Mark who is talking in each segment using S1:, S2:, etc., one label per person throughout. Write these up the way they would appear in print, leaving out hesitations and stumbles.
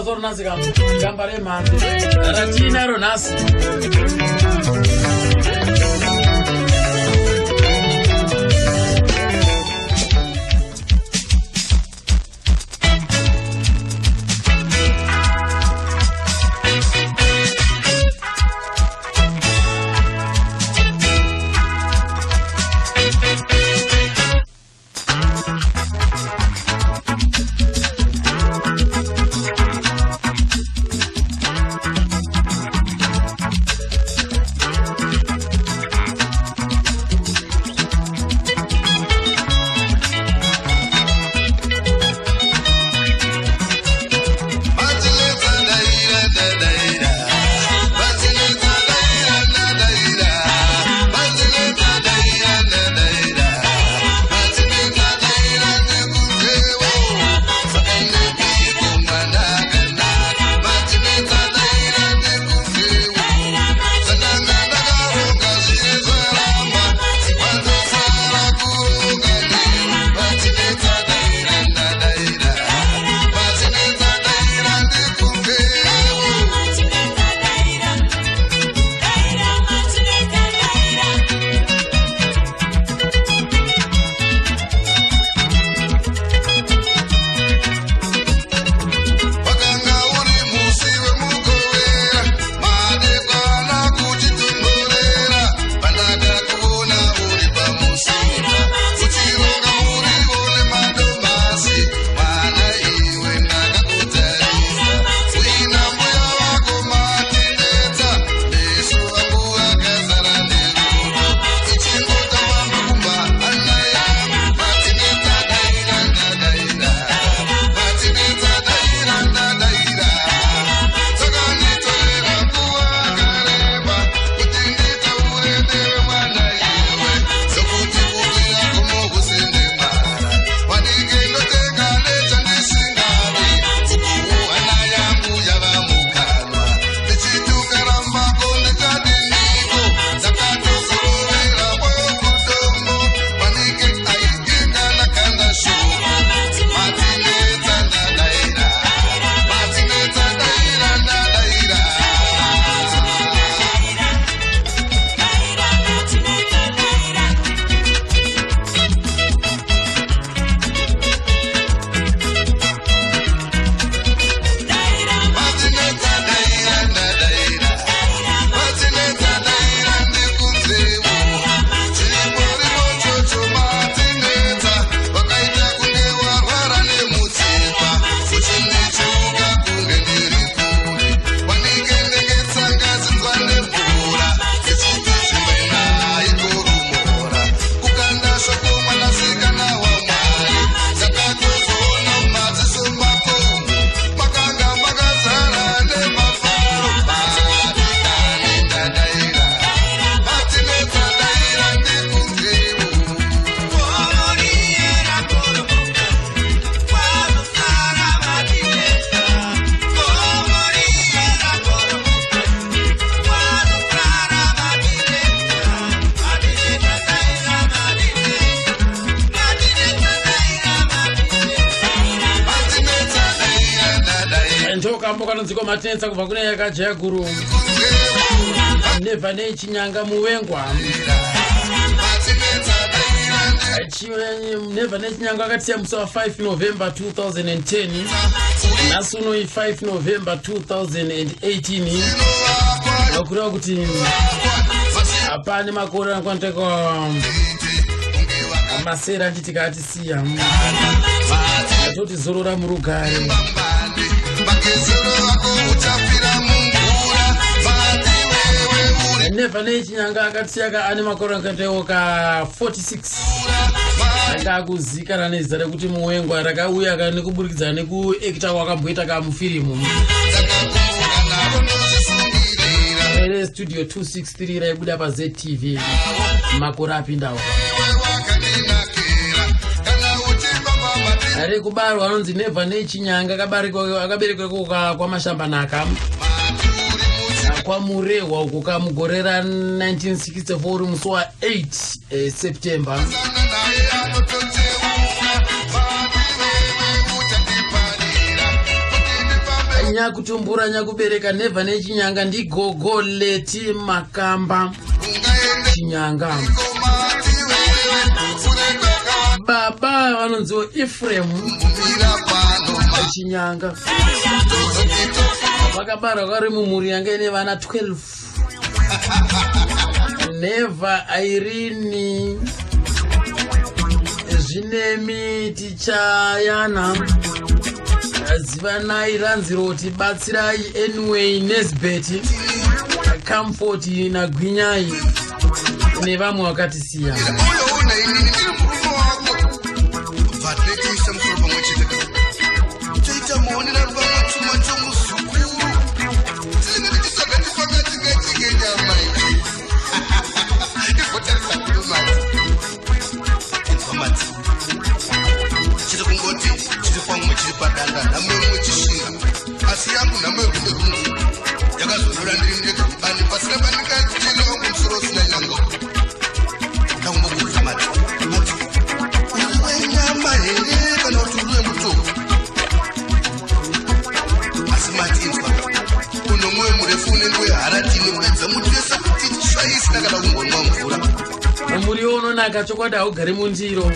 S1: Zornasi gambare mandi. Ratina ronasi. Nziko matenza kubva kune yakajaya guru Neva nechinyanga muwengwa Neva nechinyanga akatiya musi wa 5 November 2010 Nasuno 5 November 2018 Nakureva kuti apane makore anokwaniteka masera nditika atisiya Atoti zorora murugare Neva nechinyanga akatiyaka ane makore akateka 46 akakuzikana nezita rekuti muwengwa rakauya kana kuburikidza nekuacta wakamboita kamufirimu Studio 263 raibuda paZTV makore apindawo Ari kubarwa anonzi Neva nechinyanga akaberekwa kwa Mashambanaka kwa Murewa uko kamugorera 1964 musi wa 8 September Nyakutumbura nyakubereka neva nechinyanga ndigogo leti makamba chinyanga baba vanonziwo Ephraim chinyanga vakabara vari mumhuri yanga ine vana 12 Neva Irene Zvinemi tichayana zivanai ranziroti batsirai anyway Nesbet Comfort nagwinyai nevamwe vakatisiya muri ononaka chokwadi haugari mundiro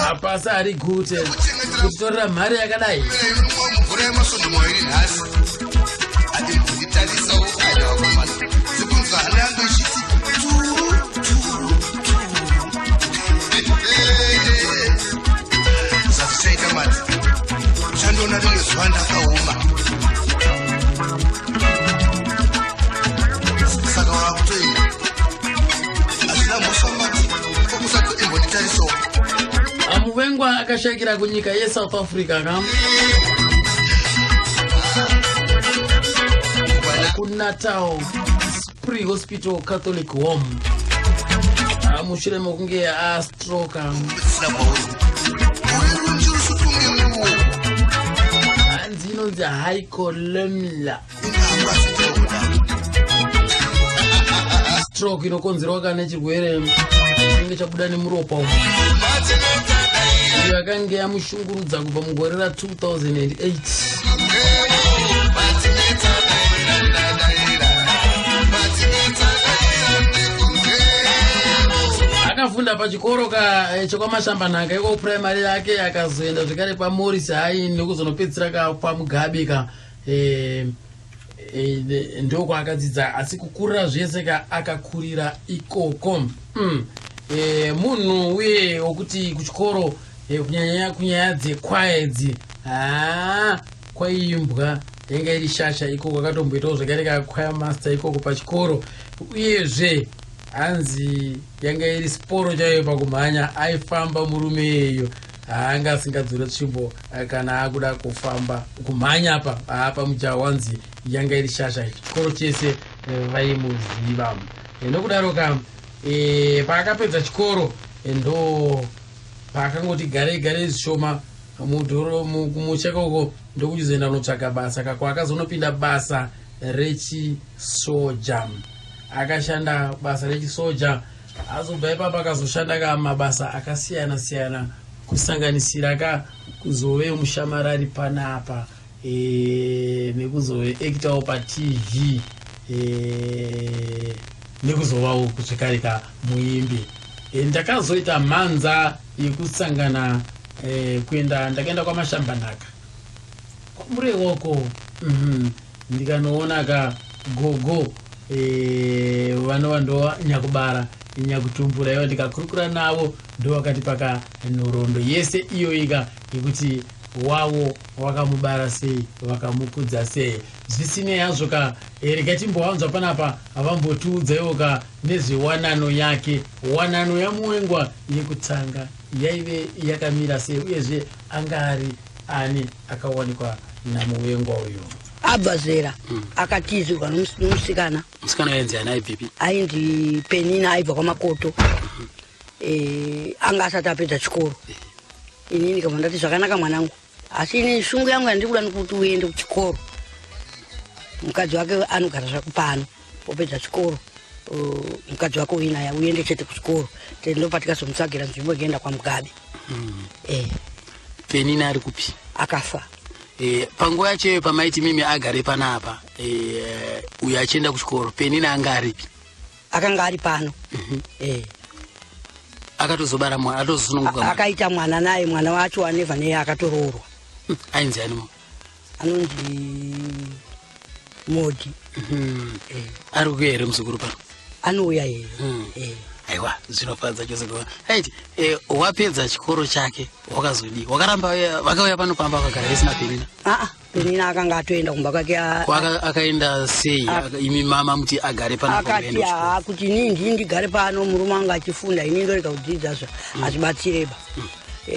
S1: apasi ari gute kutorera mhari yakadai Amuvengwa akashakira kunyika yeSouth Africa kam kuNatal Spree Hospital Catholic Home amushure mokunge astroke anzinonzi hycolemia stroke inokonzerwa kana chirwere chinenge chabuda nemuropa umo yakange yamushungurudza kubva mugore ra 2008 akafunda pachikoro chekwamashambanhaka iko primary yake akazoenda zvekare paMorris High nekuzonopedzisira paMugabe ndoko akadzidza asi kukurira zvese akakurira ikoko munhu uye wokuti kuchikoro kunyanya dzekwaya idzi kwaiimbwa yanga iri shasha ikoko akatomboitawo zvekare kakwaya master ikoko pachikoro uyezve hanzi yanga iri sporo chaiyo pakumhanya aifamba murume iyeyo haanga asingadzore tsvimbo kana akuda kufamba kumhanya apa mujaha wanzi yanga iri shasha chikoro chese vaimuziva nokudaro paakapedza chikoro ndo paakangoti gare zvishoma muchekoko ndokuchizoenda kunotsvaga basa akazono basa rechisoja akashanda basa rechisoja azobva ipapo akazoshanda mabasa akasiyana kusanganisira kuzove mushamarari panapa nekuzove ektawo paTV nekuzovawo kusvikarika muimbi ndakazoita mhanza yekusangana ndakaenda kwamashambanhaka kwamurewoko ndikanoona gogo vanova ndo nyakubara nyakutumbura ivo ndikakurukura navo ndo vakati pakanhoroondo yese iyoika yekuti wavo wakamubara sei vakamukudza sei zvisinei hazvo rekatimbowanzwa panapa havambotiudza ivo nezvewanano yake wanano yamuwengwa yekutanga yaive yakamira sei uyezve anga ari ani akawanikwa namuwengwa uyu
S2: abva zera akatizirwa nomusikana
S1: yenzi anaipipi
S2: aindi Penina aibva kwaMakoto anga asati apedza chikoro inini ndikabva ndati zvakanaka mwanangu asi ini shungu yangu yandikuda nekuti uende kuchikoro mukadzi wake anogara zvako pano opedza chikoro mukadzi wako uinaya uende chete kuchikoro ndopatikazomutsvagira nzvimbo ikuenda kwaMugabe
S1: Penina ari kupi
S2: akafa
S1: panguva yacho pamaiti mimi agare panapa uyo achienda kuchikoro Penina anga aripi?
S2: Akanga ari pano.
S1: Akatozobara mwana, atozosununguka.
S2: Akaita mwana naye, mwana wacho aneva naye akatoroorwa.
S1: Ainzi animo?
S2: Anonzi Modi.
S1: Ari kuuya here muzukuru pano?
S2: Anouya here.
S1: Aiwa, zvinofadza chose kuona. Aiti, wapedza chikoro chake, wakazodii? Wakaramba vakauya pano pamba vakagara isina Penina?
S2: Penina akanga atoenda kumba kwake.
S1: Akaenda sei? Imi mama muti agare pano?
S2: Akati kuti inini ndigare pano, murume wangu achifunda, inini ndorega kudzidza achibatsireba.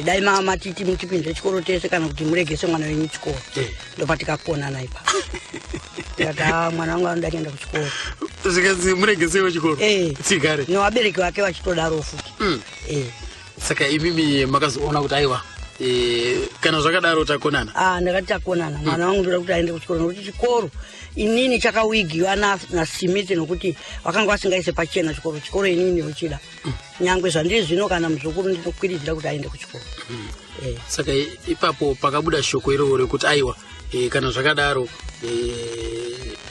S2: Dai mama titi mutipinze chikoro tese kana kuti muregese mwana wenyu chikoro. Ndopatikakona ipa. Kaka mwana wangu anoda kuenda kuchikoro.
S1: Zikazi muregesewo chikoro? Tsigare.
S2: Nevabereki vake vachitodaro futi.
S1: Saka imimi makazoona kuti aiwa kana zvakadaro takonana?
S2: Ndakati takonana. Mwana wangu ndoda kuti aende kuchikoro nokuti chikoro inini chakawigiwa nasimiti nokuti vakanga vasingaise pachena chikoro. Chikoro inini ndochida. Nyangwe zvandiri zvino kana muzukuru ndinokwiridzira kuti aende kuchikoro.
S1: Saka ipapo pakabuda shoko iroro rekuti aiwa kana zvakadaro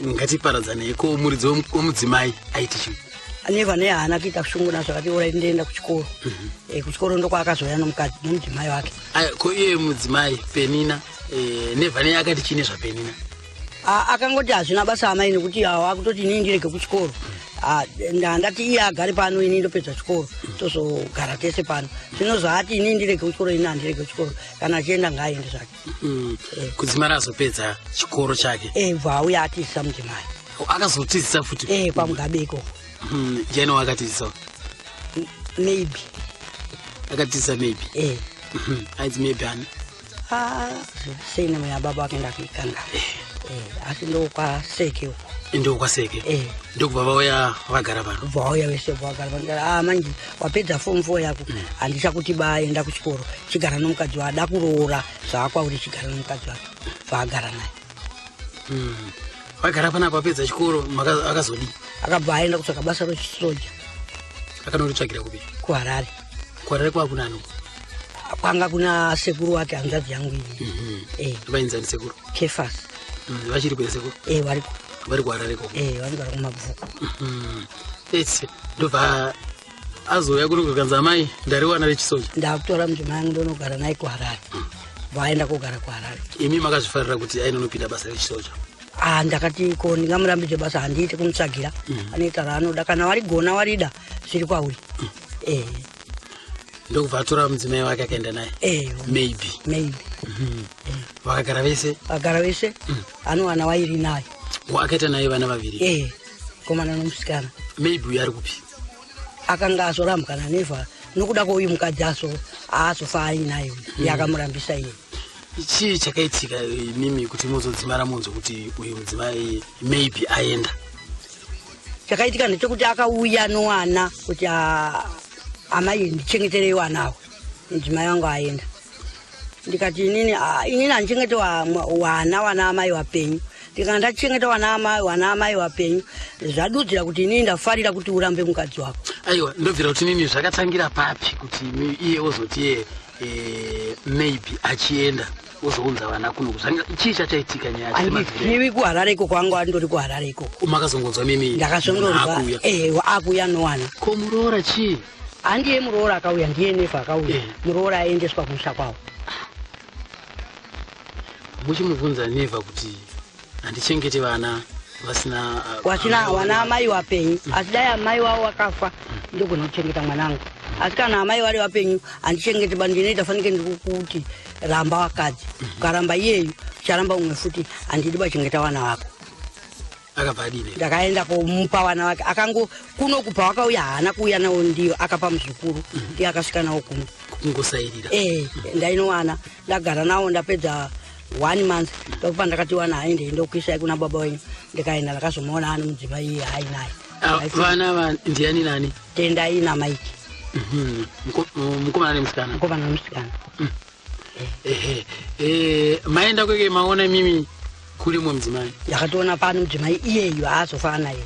S1: ngatiparadzane ko muridzi womudzimai aiti chii?
S2: Aneva naye haana kuita kushunguna zvakati ora ndienda kuchikoro. Kuchikoro ndoko akazoya nomukadzi nomudzimai wake.
S1: Ko iye mudzimai Penina Neva naye akati chine zvaPenina?
S2: Akangoti hazvina basa amai nekuti wakutoti inini ndirege kuchikoro. Ndandati iye agare pano, inini ndopedza chikoro tozogara tese pano. Zvino zvaati inini ndirege kuchikoro, inini handirege kuchikoro, kana achienda ngaaende zvake.
S1: Kudzimara azopedza chikoro chake
S2: bvauya atizisa mudzimai.
S1: Akazotizisa futi?
S2: Pamugabeko.
S1: Ndiani wakatizisa?
S2: Maybe.
S1: Akatizisa maybe? Ainzi maybe ani?
S2: Sei nemu ya baba akaenda kuikanga. Asi ndokwaseke uko.
S1: Ndokwaseke? Ndokubva vauya vagara pano?
S2: Vauya vese vagara pano. Manje wapedza form 4 yako handichakuti baenda kuchikoro, chigara nomukadzi wako. Ada kuroora zvakwauri chigara nomukadzi wake. Vagara naye.
S1: Vagara panapa apedza chikoro akazodii?
S2: Akabva aenda kutsvaka basa rechisoja.
S1: Akandotsvagira kupi?
S2: kuHarare.
S1: kuHarare kwakuna ano?
S2: Kwanga kuna sekuru wake hanzvadzi yangu iyi.
S1: Vainzani sekuru?
S2: Kefas.
S1: Vachiri kure sekuru?
S2: Variko.
S1: Vari kuHarare koko?
S2: Vanogara kumabvuku.
S1: Ndobva azoya kuno kukanzi amai ndariwana rechisoja?
S2: Ndakutora mudzimai wangu ndonogara naye kuHarare. Vaenda kogara kuHarare.
S1: Imi makazvifarira kuti ainonopinda basa rechisoja?
S2: Ndakati ko ndingamurambidze basa, handiite kumutsvagira. Anoita raanoda, kana warigona warida zviri kwauri.
S1: Ndokubva atora mudzimai wake akaenda naye? Maybe. Vakagara vese? Vakagara vese.
S2: Anowana wairi naye.
S1: Akaita naye vana vaviri?
S2: Komana nomusikana.
S1: Maybe uyu ari kupi?
S2: Akanga azorambukana Neva nokuda kwouyu mukadzi azofa ainaye yakamurambisa iye.
S1: Chii chakaitika mimi kuti muzodzimara munzo kuti uyu mudzimai maybe aenda?
S2: Chakaitika ndechekuti akauya nowana kuti amai ndichengeterei wanawo. Mudzimai wangu aenda. Ndikati inini handichengete wana amai wapenyu. Ndikati ndachengeta wana amai wapenyu zvadudzira kuti inini ndafarira kuti urambe mukadzi wako.
S1: Aiwa, ndobvira kuti nini zvakatsangira papi kuti iye ozoti maybe achienda ozounza vana kuno kuzanga chii chachaitika nyaya
S2: niwi kuHarare ikoko wangu andori kuHarare ikoko.
S1: Makazongonzwa mimi?
S2: Ndakazongorwa akuya nowana.
S1: Ko muroora chii?
S2: Handiye muroora akauya, ndiye Neva akauya. Muroora aendeswa kumusha kwawo.
S1: Muchimubvunza Neva kuti handichengete vana vasina
S2: wana amai wapenyu, asi dai amai wavo wakafa ndogona kuchengeta mwanangu. Asi kana amai vari wapenyu handichengete bandinoita fanike ndikuti ramba wakadzi. Ukaramba iyeyu ucharamba umwe futi, handidi bachengeta wana wako.
S1: Akabva adini?
S2: Ndakaenda kumupa wana wake. Kuno kupa wakauya haana kuuya nawo ndiyo, akapa muzukuru ndiye akasvika nawo kuno.
S1: Kungosairira?
S2: Ndainowana ndagara nawo ndapedza 1 month. Ndokupa ndakati wana aende ndokuisai kuna baba wenyu. Ndikaenda ndakazomuona ani mudzimai iye ainaye.
S1: Vana ndiani nani?
S2: Tendai naMaiki.
S1: Mukomana nemusikana?
S2: Mukomana nemusikana.
S1: Maenda kweke maona mimi kuri mudzimai?
S2: Ndakatoona pano mudzimai iyeyu haazofa naye.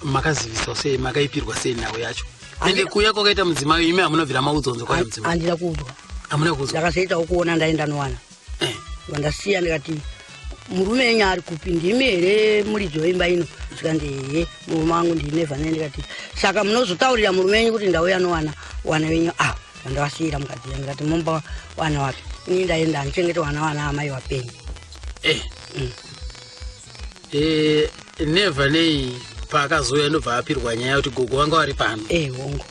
S1: Makazivisa sei, makaipirwa sei nawo yacho? Ende kuya kwakaita mudzimai imi hamunobvira maudzonzo kwayo mudzimai?
S2: Handida kuudzwa.
S1: amuna kuzwa
S2: ndakazoita ukuona ndaenda nowana ndasiya ndikati murume enyu ari kupi ndimi here muridzo wemba ino zvikandi murume wangu ndinevha ne ndikati saka munozotaurira murume enyu kuti ndauya nowana wana wenyu ndavasiyira mukadzi ndikati momba wana wake ini ndaenda ndichengete wana amai wapenyu
S1: nevha nei paakazoya ndobva apirwa nyaya kuti gogo wanga wari pano
S2: hongo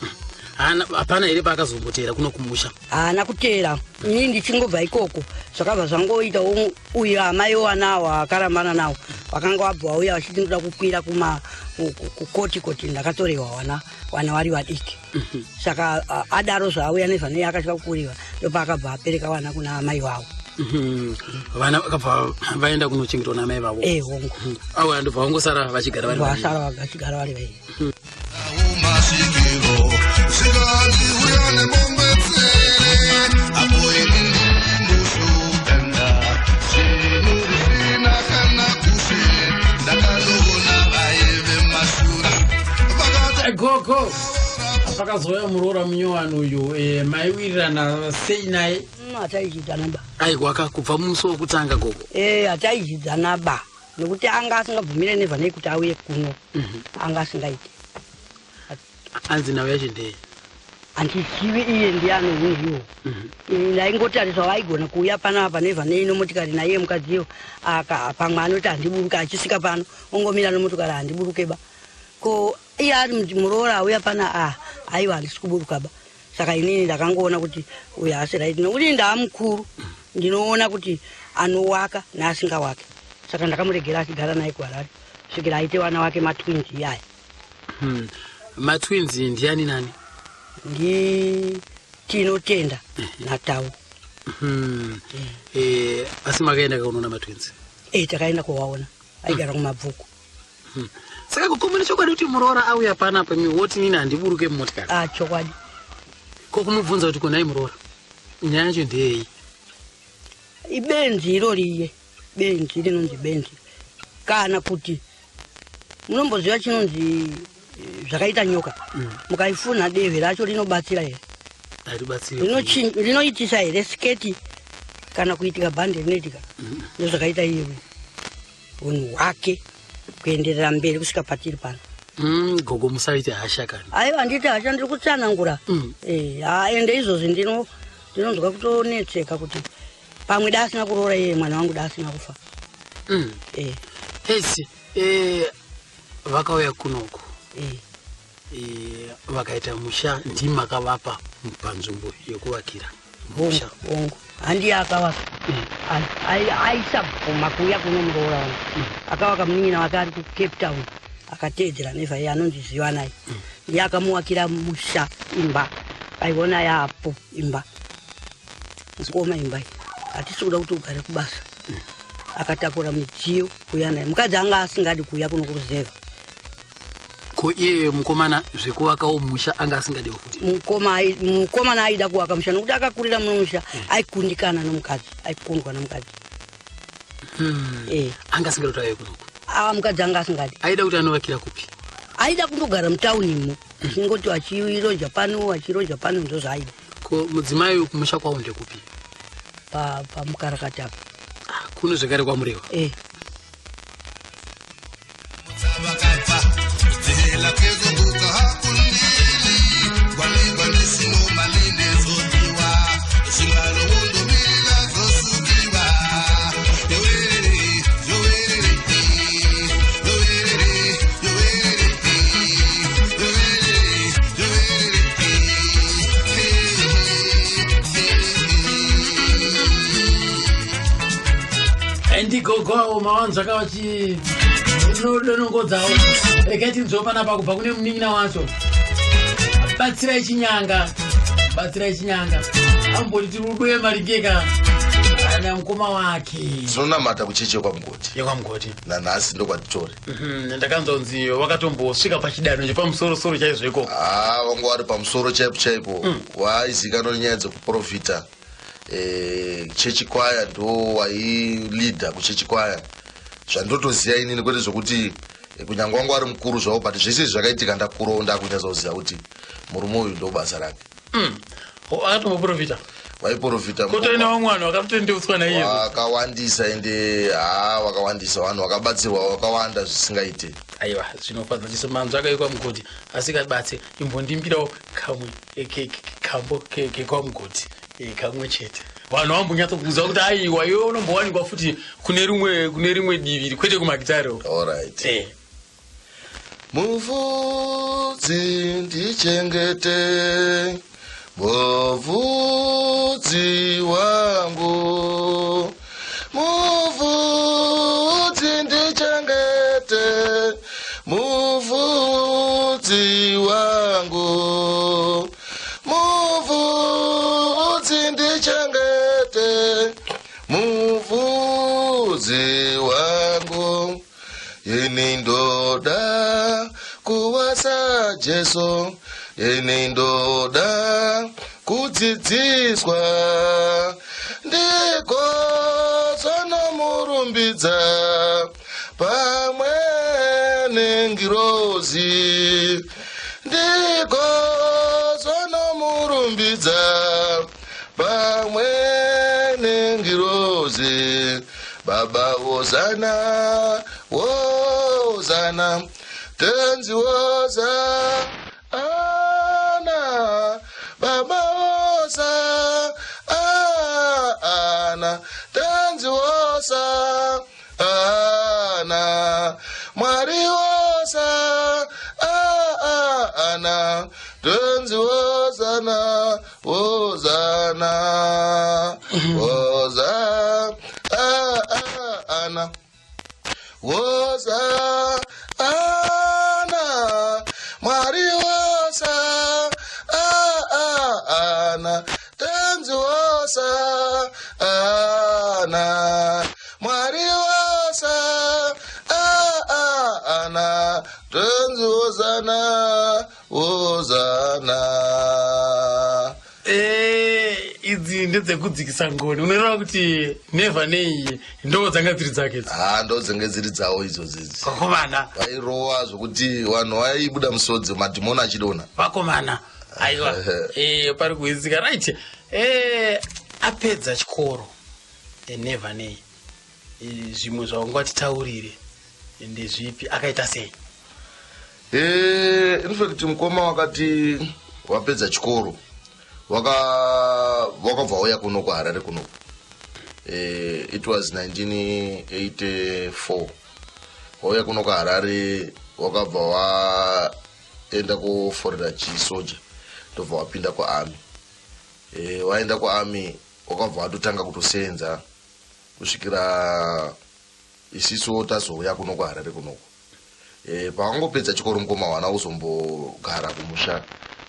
S1: hapana here paakazombotera kuno kumusha
S2: haana kutera ini ndichingobva ikoko zvakabva zvangoita uyo amai wanawo akarambana nawo vakanga wabva wauya vachiti ndoda kukwira kukoti ndakatorewa wana vari vadiki saka adaro zvaauya nevhanei akatya kukuriwa ndopaakabva apereka wana kuna amai vavo
S1: vana vakabva vaenda kunochengetwa namai vavo
S2: hongo
S1: avo andobva vangosara vachigara
S2: vachigara vari vai
S1: gogo pakazoya muroora munyowani uyu maiwirirana sei naye
S2: hataichidzana ba
S1: aikwaka kubva musi wokutanga gogo
S2: hataichidzana ba nekuti anga asingabvumire nevhanei kuti auye kuno anga asingaiti
S1: anzi nawo yacho ndei
S2: handizivi iye ndiani hunhiwo ndaingotariswa vaigona kuuya panapa nevhanei nomotikari naiye mukadziyo pamwe anoti handiburuke achisvika pano ongomira nomotikari handiburuke ba ko iye ari muroora auya pana aiwa handisi kuburuka ba saka inini ndakangoona kuti uyo asiraiti nokuti ndaamukuru ndinoona kuti anowaka neasinga wake saka ndakamuregera achigara naye kuharare svikira aite wana wake matwins iyaya
S1: matwins ndiani nani
S2: tinotenda natau
S1: asi makaenda kaunoona matwins
S2: takaenda kuwaona aigara kumabvuku
S1: saka kukomana chokwadi kuti muroora auya panapa woti nini handiburuke mumotikari
S2: chokwadi
S1: kokumubvunza kuti konai muroora nyaya yacho ndeyei
S2: ibenzi iroriye benzi rinonzi benzi kana kuti munomboziva chinonzi zvakaita nyoka mukaifuna dehwe racho rinobatsira here rinoitisa here sketi kana kuitika bhande rinoitika ndozvakaita iye unhu hwake kuenderera mberi kusvika patiri pano
S1: gogo musaite hasha kani
S2: aiwa handiti hasha ndiri kutsanangura ende izvozvi ndinonzwa kutonetseka kuti pamwe da asina kuroora iye mwana wangu da asina kufa
S1: esi vakauya kunoku vakaita musha ndimakavapa panzvimbo yekuvakira musha
S2: hongo handiye akavaka aisabvuma kuuya kuno muroora wangu akavaka munin'ina wake ari kucape town akateedzera nevha iye anonziziva naye ndiye akamuwakira musha imba aiona yapo imba ngoma imba iyi hatisi kuda kuti ugare kubasa akatakura midziyo kuuya naye mukadzi anga asingadi kuuya kuno kuruzeva
S1: ko iye mukomana zvekuvakawo musha anga asingadi kuti
S2: mukomana aida kuvaka musha nokuti akakurira muno musha aikundikana nomukadzi aikundwa nomukadzi
S1: anga asingadi kuti auye kunoku
S2: mukadzi anga asingadi
S1: aida kuti anovakira kupi
S2: aida kundogara mutaunimo achingoti achironja pano ndo zvaaida
S1: ko mudzimai kumusha kwawo ndekupi
S2: pamukarakati apa
S1: kuno zvekare kwamureva ndigogowo mawanzo akavachi nodonongodzawo rekati nzopanapa kubva kune munin'ina wacho batsirai chinyanga amboti tiri kudoye maringeka ana mukoma wake
S3: tinonamata kucheche
S1: kwamugoti
S3: nanhasi ndokwatitori
S1: ndakanzonzi wakatombosvika pachidanho chepamusorosoro chaizvo ikoko
S3: wanga wari pamusoro chaipo waaizikanwa nenyaya dzekuprofita chechi kwaya ndo wailidha kuchechi kwaya zvandotoziva inini kwete zvokuti kunyange wangu ari mukuru zvavo but zvese zvakaitika ndakuronda kunyatsoziva kuti murume uyu ndo basa rake
S1: akatomboprofita
S3: vaiprofita
S1: kotoina vamwana vakatendeuswa naiye
S3: wakawandisa ende wakawandisa vanhu vakabatsirwa wakawanda zvisingaite.
S1: aiwa zvinofadza chiso manzvo akaikwa mugoti asikabatse imbondimbirawo kamwe kambo kekwamugoti kamwe chete vanhu vambonyatsokuuza kuti aiwa iwe unombowanikwa futi kune rimwe divi kwete kumakitari.
S3: Alright. Muvudzi ndichengete muvudzi wangu, muvudzi ndichengete muvudzi wangu, muvudzi ndichengete muvudzi wangu. Ini ndoda kuwasa Jesu, ini ndoda kudzidziswa, ndiko sonomurumbidza pamwe nengirozi, ndiko sonomurumbidza pamwe nengirozi. Baba Hosana, Hosana, tenzi Hosana, Baba Hosana, tenzi Hosana, Mwari Hosana, tenzi Hosana, Hosana, Hosana. Hosana, Mwari Hosana, tenzi Hosana, Mwari Hosana, tenzi Hosana, Hosana.
S1: Idzi ndedzekudzikisa ngoni unoona kuti nevha nei ndo dzanga dziri dzake
S3: ndo dzenge dziri dzawo idzodzi
S1: vakomana
S3: vairowa zvokuti vanhu vaibuda musodzi madhimoni achidona
S1: vakomana aiwa pari kuizika right. Apedza chikoro nevha nei zvimwe zvaungatitaurire ndezvipi akaita sei?
S3: infact mukoma wakati wapedza chikoro wakabva uya kuno kuHarare kuno. It was 1984 wauya kuno kuHarare wakabva waenda kuforera chisoja ndobva wapinda kuarmy. Waenda kuarmy wakabva watotanga kutosenza kusvikira isiso tazouya kuno kuHarare kunoko. Pawangopedza chikoro mukoma wana uzombogara kumusha,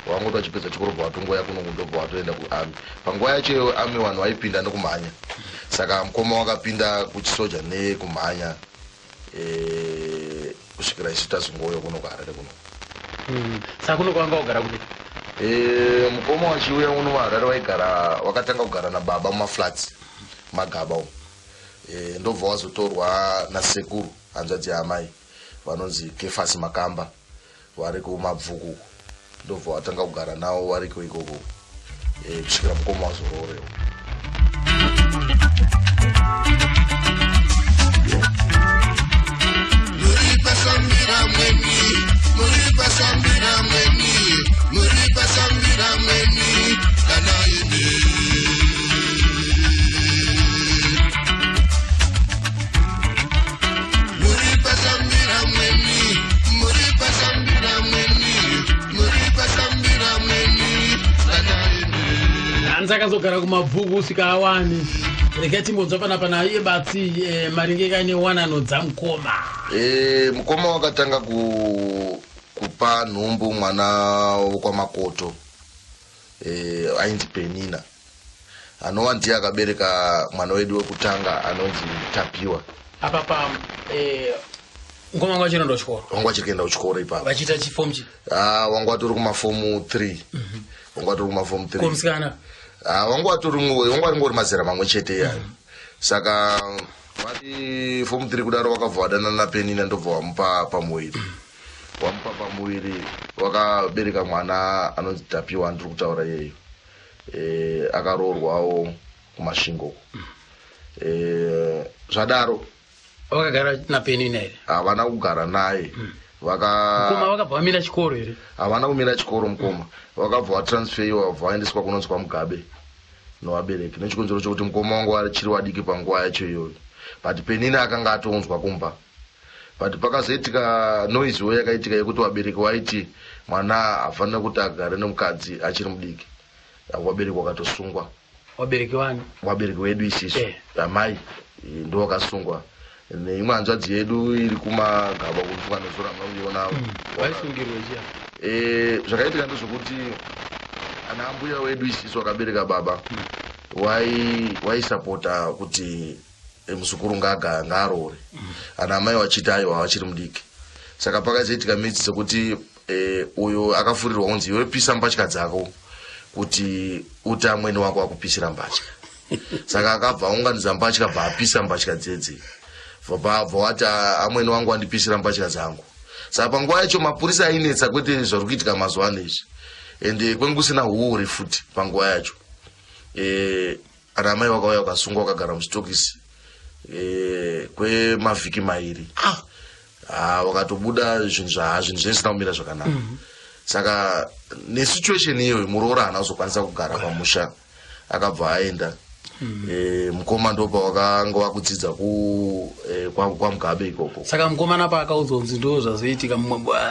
S3: wangoti wachipedza chikoro bwatongoya kuno ndobva watoenda kuarmy. Panguva yacho army vanhu vaipinda nekumhanya, saka mukoma wakapinda kuchisoja nekumhanya kusvikira isu tazongoya kuno kuHarare kuno.
S1: Saka kuno kwanga wagara kuti
S3: mukoma wachiuya uno kuHarare wakatanga kugara nababa mumaflats magaba umo. Ndobva wazotorwa nasekuru hanzvadzi yaamai vanonzi Kefasi Makamba vari kumabvuku, ndobva watanga kugara navo variko ikoko kusvikira mukoma wazororewo.
S1: akazogara kumabvuku usika awani rega timbonzwa panapa iye batsi maringe kaine wanano dzamukoma.
S3: Mukoma wakatanga kupa nhumbu mwana wokwamakoto ainzi Penina, anova ndiye akabereka mwana wedu wekutanga anonzi Tapiwa.
S1: Apa ngoma wanga chinoenda kuchikoro?
S3: Wanga chikuenda kuchikoro ipapo.
S1: Vachita chifomu chi?
S3: Wanga watori kumafomu 3. Wanga watori kumafomu 3.
S1: Kumsikana?
S3: Wanga waringori mazera mamwe chete yani. Saka vati fomu 3 kudaro wakabva wadana naPenina ndobva wamupa pamuwiri. Wamupa pamuwiri wakabereka mwana anonzi Tapiwa ndiri kutaura yeyo. akaroorwawo kumashingo. Zvadaro
S1: vakagara naPenina here?
S3: havana kugara naye.
S1: Mukoma vakabva vamira chikoro here?
S3: Havana kumira chikoro mukoma. Vakabva vatransferiwa vabva vaendeswa kunonzi kwaMugabe novabereki. Nechikonzero chokuti mukoma wangu achiri wadiki panguva yacho iyoyo. But Penina akanga atounzwa kumba. But pakazoitika noiziwo yakaitika yekuti vabereki vaiti mwana hafanira kuti agare nemukadzi achiri mudiki. Vabereki vakatosungwa.
S1: Vabereki vani?
S3: Vabereki vedu isisu. Amai ndo vakasungwa. Neimwe hanzvadzi yedu iri kuMagaba kunofunga nezora munoiona.
S1: Vaisungirwe chia?
S3: Zvakaitika ndezvokuti ana mbuya wedu isisu vakabereka baba waisapota kuti muzukuru ngaroore. Ana amai vachiti aiwa vachiri mudiki. Saka pakazoitika midzi dzekuti uyo akafurirwa kunzi iwe pisa mbatya dzako kuti uti amweni wako akupisira mbatya. Saka akabva aunganidza mbatya bva apisa mbatya dzedze. Bva vati amweni wangu andipisira mbatya dzangu. Saka panguva yacho mapurisa ainetsa kwete zviri kuitika mazuva ano izvi. Ende kwengu kusina huori futi panguva yacho. Ana amai vakauya vakasungwa vakagara muchitokisi kwemavhiki mairi. Vakatobuda zvinhu zvisina kumira zvakanaka. Saka nesituation iyoyo muroora haana kuzokwanisa kugara pamusha, akabva aenda. Mukoma ndopa wakanga wakudzidza kwaMugabe ikoko.
S1: Saka mukomana paakaudzwa kunzi ndo zvazoitika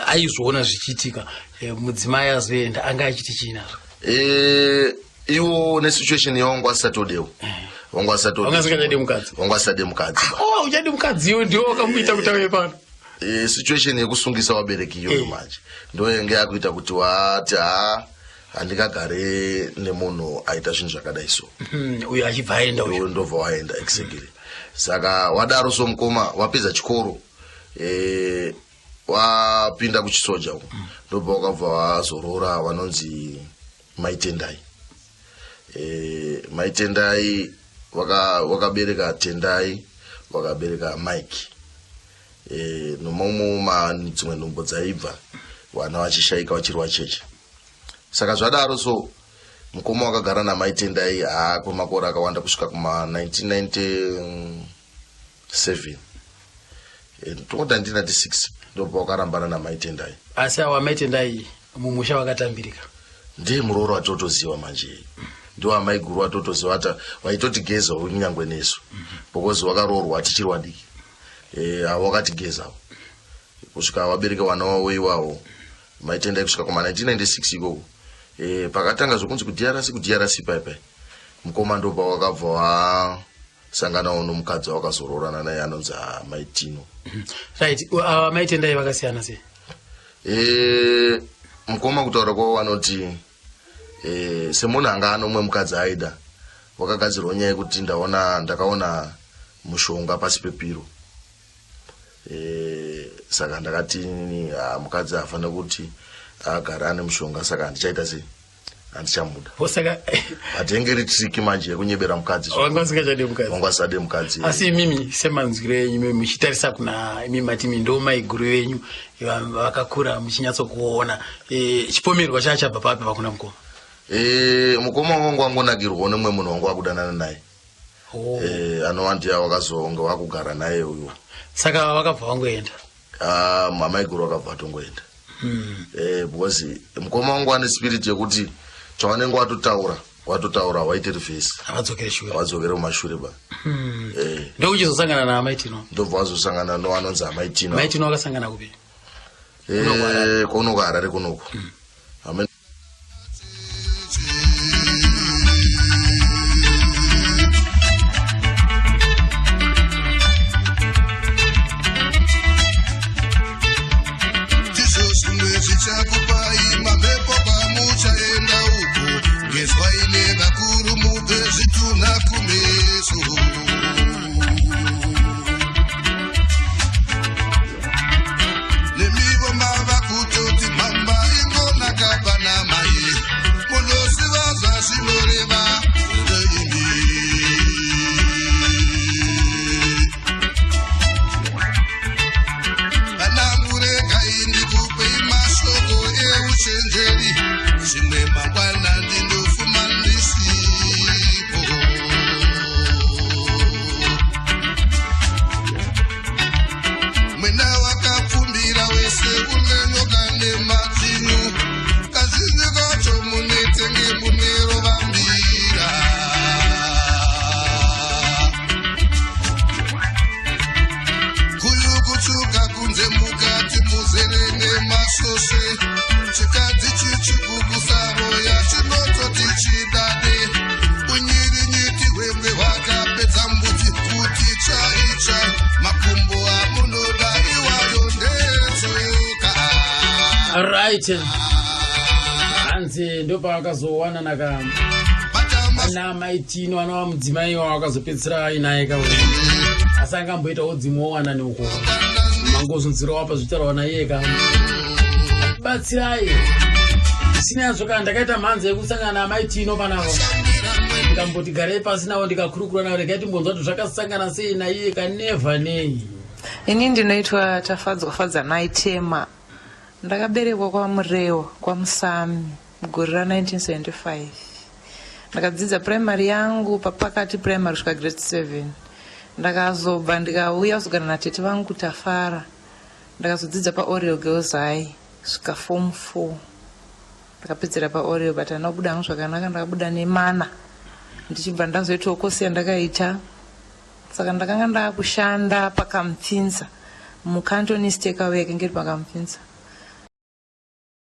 S1: aizoona zvichiitika, mudzimai azoenda anga achiti chinazvo?
S3: Iwo nesituation iyo wanga asatodewo. Wanga
S1: asingachade mukadzi.
S3: Wanga asade mukadzi.
S1: Uchade mukadzi iwe ndiwo wakamuita kuti ave pano.
S3: Situation yekusungisa vabereki iyoyo manje ndo yenge yakuita kuti wati handikagare nemunhu aita zvinhu zvakadai so.
S1: Uyo achibva aenda
S3: uyo ndobva waenda exactly. Saka wadaro so mukoma wapedza chikoro wapinda kuchisoja uko ndobva wakabva wazorora vanonzi Maitendai. Maitendai wakabereka Tendai wakabereka Mike. Nomomo dzimwe nhumbo dzaibva vana vachishaika vachiri vacheche. Saka zvadaro so mukoma wakagara naMaitendai kwemakore akawanda kusvika kuma1997 toda 1996 ndobva wakarambana naMaitendai.
S1: Asi awa Maitendai mumusha wakatambirika
S3: ndiye murooro watotoziva manje. Ndo amai guru watotoziva vaitoti geza unyangwe nesu because wakaroorwa tichiri wadiki. Wakatigeza kusvika wabereka wana wavo iwavo Maitendai kusvika kuma1996 ikoko. Pakatanga zvokunzi kuDRC paipai mukoma ndobva wakabva wasanganawo nomukadzi wakazororana naye anonzi Maitino.
S1: Right. Maitendai vakasiyana sei?
S3: Mukoma kutaura kwavo vanoti semunhu anga anomwe mukadzi aida wakagadzirwa nyaya yekuti ndakaona mushonga pasi pepiro. Saka ndakati mukadzi hafanira kuti agara ane mushonga, saka handichaita sei, handichamuda.
S1: Saka
S3: hatenge ritriki manje yekunyebera mukadzi.
S1: Wanga usingachade mukadzi.
S3: Wanga usade mukadzi.
S1: Asi mimi semanzwire enyu muchitarisa kuna imi matimi ndo maiguru venyu vakakura muchinyatsokuona chipomerwa chachabva papi pakuna mukoma?
S3: Mukoma wangu angonakirwa nemwe munhu wangu wakudanana naye. Anowandiya wakazonga wakugara naye uyo.
S1: Saka wakabva wangoenda?
S3: Mamaiguru wakabva atongoenda. Because mukoma wangu ane spirit yekuti chawanenge watotaura waite reverse. Avadzokere kumashure ba.
S1: Ndo uchizosangana naMaitino?
S3: Ndobva wazosangana noanonzi Maitino.
S1: Maitino wakasangana kupi?
S3: Kuno Harare kunoko. Amen. Mama,
S1: right hanzi ndo paakazowana ana maitino anova mudzimai wavo akazopedzisira ainaye kawe asi angamboitawo dzimowanani uko mangozunzira wapa zvichitaurwa naiye ka batsirai zvisina zvoka ndakaita mhanza yekusangana namaitino panavo ndikamboti garei pasi navo ndikakurukura navo regai timbonzwa kuti zvakasangana sei naiye kanevha nei.
S4: Ini ndinoitwa Tafadzwa Naitema. Ndakaberekwa kwa Murewa kwa Musami mugore ra 1975. Ndakadzidza primary yangu papakati primary kusvika grade 7. Ndakazobva ndikauya kuzogara natete vangu kuTafara. Ndakazodzidza paOriel Girls High kusvika form 4. Ndakapedzera paOriel but anobuda hangu zvakanaka, ndakabuda nemana. Ndichibva ndazoitawo kosi yandakaita. Saka ndakanga ndakushanda pakamupfinza mukantonist takeaway yakanga iri pakamupfinza.